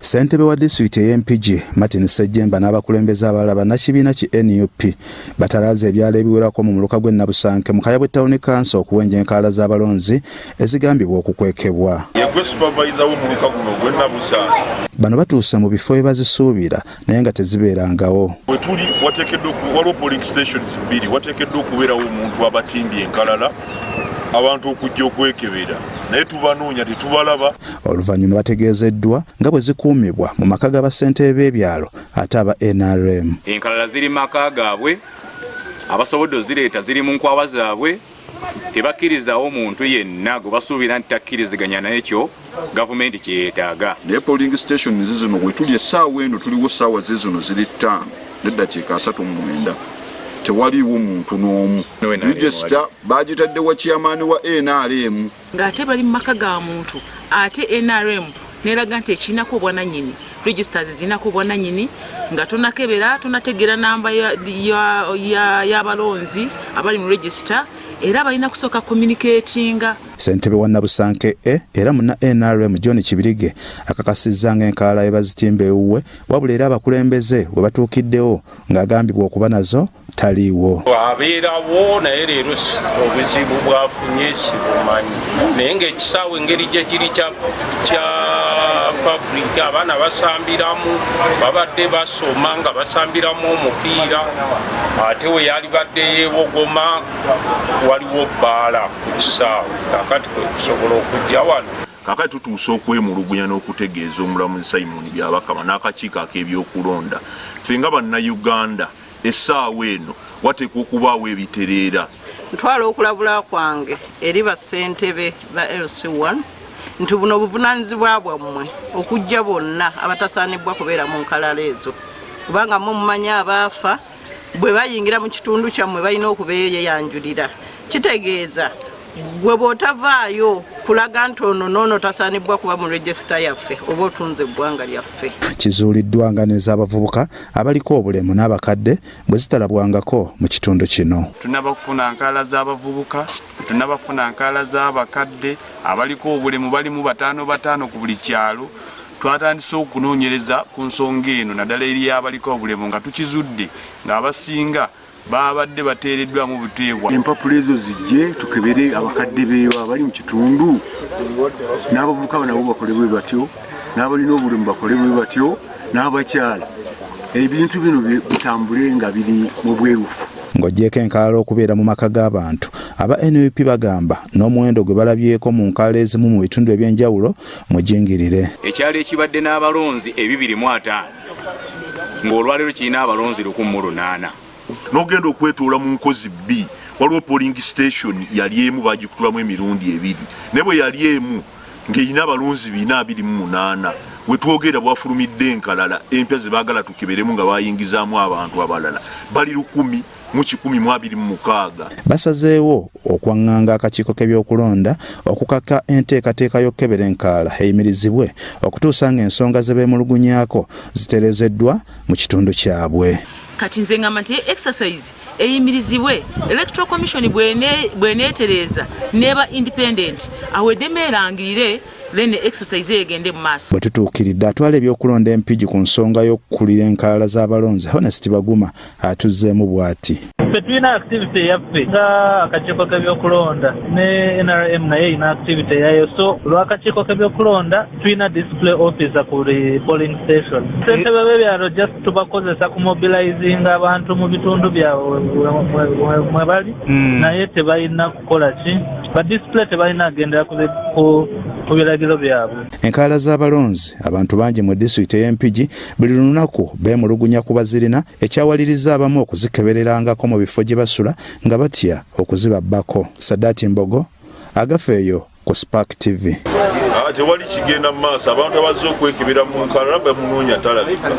Ssentebe wa disitulikiti ey'Empigi Martin Ssejjemba n'abakulembeze abalala bannakibiina ki NUP batalaaza ebyalo ebiwerako mu muluka gw'e Nabusanke mu Kayabwe Town Council okuwenja enkaala z'abalonzi ezigambibwa okukwekebwa. Yegwe supervisor w'omuluka guno gw'e Nabusanke. Bano batuuse mu bifo ebazisuubira naye nga tezibeerangawo. Bwe tuli wateekeddwa waliwo polling stations bbiri wateekeddwa okubeerawo omuntu abatimbye enkalala abantu okujja okwekebera naye tubanoonya tetubalaba. Oluvannyuma bategeezeddwa nga bwe zikuumibwa mu maka g'abassentebe b'ebyalo ate aba NRM. Enkalala ziri mu maka gaabwe, abasobodde ozireeta ziri mu nkwawa zaabwe, tebakkirizawo omuntu yenna gwe basuubira nti takkiriziganya n'ekyo gavumenti kye yeetaaga. Naye polling station zino bwe tuli essaawa eno tuliwo essaawa zino ziri 5 n'eddakiika 39. Tewaliwo muntu n'omu. Register bagitadde wa chairman wa NRM. Ng'ate bali mu maka ga muntu ate NRM neraga nti ekinako obwanannyini registers zinako obwanannyini nga tonakebera tonategera namba y'abalonzi abali mu register era balina kusooka communicatinga. Ssentebe wa Nabusanke era munna NRM John Kibirige akakasizza ng'enkaala ebazitimba ewuwe wabula era abakulembeze we batuukiddewo ng'agambibwa okuba nazo taliiwo. Abeerawo naye leero obuzibu bwafunye sibumanyi naye ng'ekisaawe engeri gye kiri kya public abaana basambiramu babadde basoma nga basambiramu omupiira ate we yali badde yeebogoma waliwo bbaala ku kisaawe kakati kwe kusobola okujja wano. Kakati tutuuse okwemulugunya n'okutegeeza omulamuzi Simon Byabakama n'akakiiko ak'ebyokulonda ffe nga bannayuganda essaawa eno wateekwa okubaawo ebitereera. Ntwala okulabula kwange eri bassentebe ba LC1 nti buno obuvunaanyizibwa bwammwe okujja bonna abatasaanibbwa kubeera mu nkalala ezo kubanga mumanyi abaafa bwe bayingira mu kitundu kyammwe balina okubeeyanjulira. Kitegeeza gwe bw'otavaayo kulaga nti ono noono tasaanibbwa kuba mu regisita yaffe oba otunze eggwanga lyaffe. Kizuuliddwa nga n'ez'abavubuka abaliko obulemu n'abakadde bwe zitalabwangako mu kitundu kino. Tunaba kufuna nkaala z'abavubuka, tunaba kufuna nkaala z'abakadde abaliko obulemu balimu 5 ku buli kyalo. Twatandise okunoonyereza ku nsonga eno naddala eri abaliko obulemu nga tukizudde ng'abasinga babadde bateereddwa mu buteebwa. Empapula ezo zijje tukebere abakadde beewa abali mu kitundu n'abavubuka nabo bakolebwe batyo n'abalina obulemu bakolebwe batyo n'abakyala ebintu bino bitambule nga biri mu bwerufu. Ng'oggyeko enkaala okubeera mu maka g'abantu aba NUP bagamba n'omuwendo gwe balabyeko mu nkaala ezimu mu bitundu eby'enjawulo mujingirire. Ekyalo ekibadde n'abalonzi 250 ng'olwaleero kirina abalonzi 108. N'ogenda okwetuula mu nkozi bbi waliwo polling station yali emu bagikutulamu emirundi 2 ne bwe yali emu ng'erina abalonzi 428 we twogera bwafulumidde enkalala empya ze baagala tukeberemu nga bayingizaamu abantu abalala bali 1,126. Basazeewo okwaŋŋanga akakiiko k'ebyokulonda okukaka enteekateeka y'okkebera enkaala eyimirizibwe okutuusa ng'ensonga ze beemulugunyaako zitereezeddwa mu kitundu kyabwe. Kati nze ngamba nti exercise eyimirizibwe Electoral Commission bw'eneetereeza neba independent aweddemu erangirire then exercise egende mu maaso. Bwe tutuukiridde atwala ebyokulonda Empigi ku nsonga y'okukulira enkaala z'abalonzi Honest Baguma atuzzeemu bw'ati. Tulina activity yaffe nga akakiiko k'ebyokulonda ne NRM naye erina activity yayo so olw'akakiiko k'ebyokulonda tulina display officer ku polling station. Ssentebe b'ebyalo just tubakozesa ku mobilizing abantu mu bitundu byabwe mwe bali naye tebalina kukola ki ba display tebalina agendera ku biragiro byabwe. Enkaala z'abalonzi abantu bangi mu disitulikiti ey'Empigi buli lunaku beemulugunya ku bazirina ekyawaliriza abamu okuzikebererangako mu bifo gye basula nga batya okuzibabbako. Saddati Mbogo agafeeyo ku Spark TV. Tewali kigenda mu maaso abantu abazze okwekebera mu nkalala bamunoonya talabika.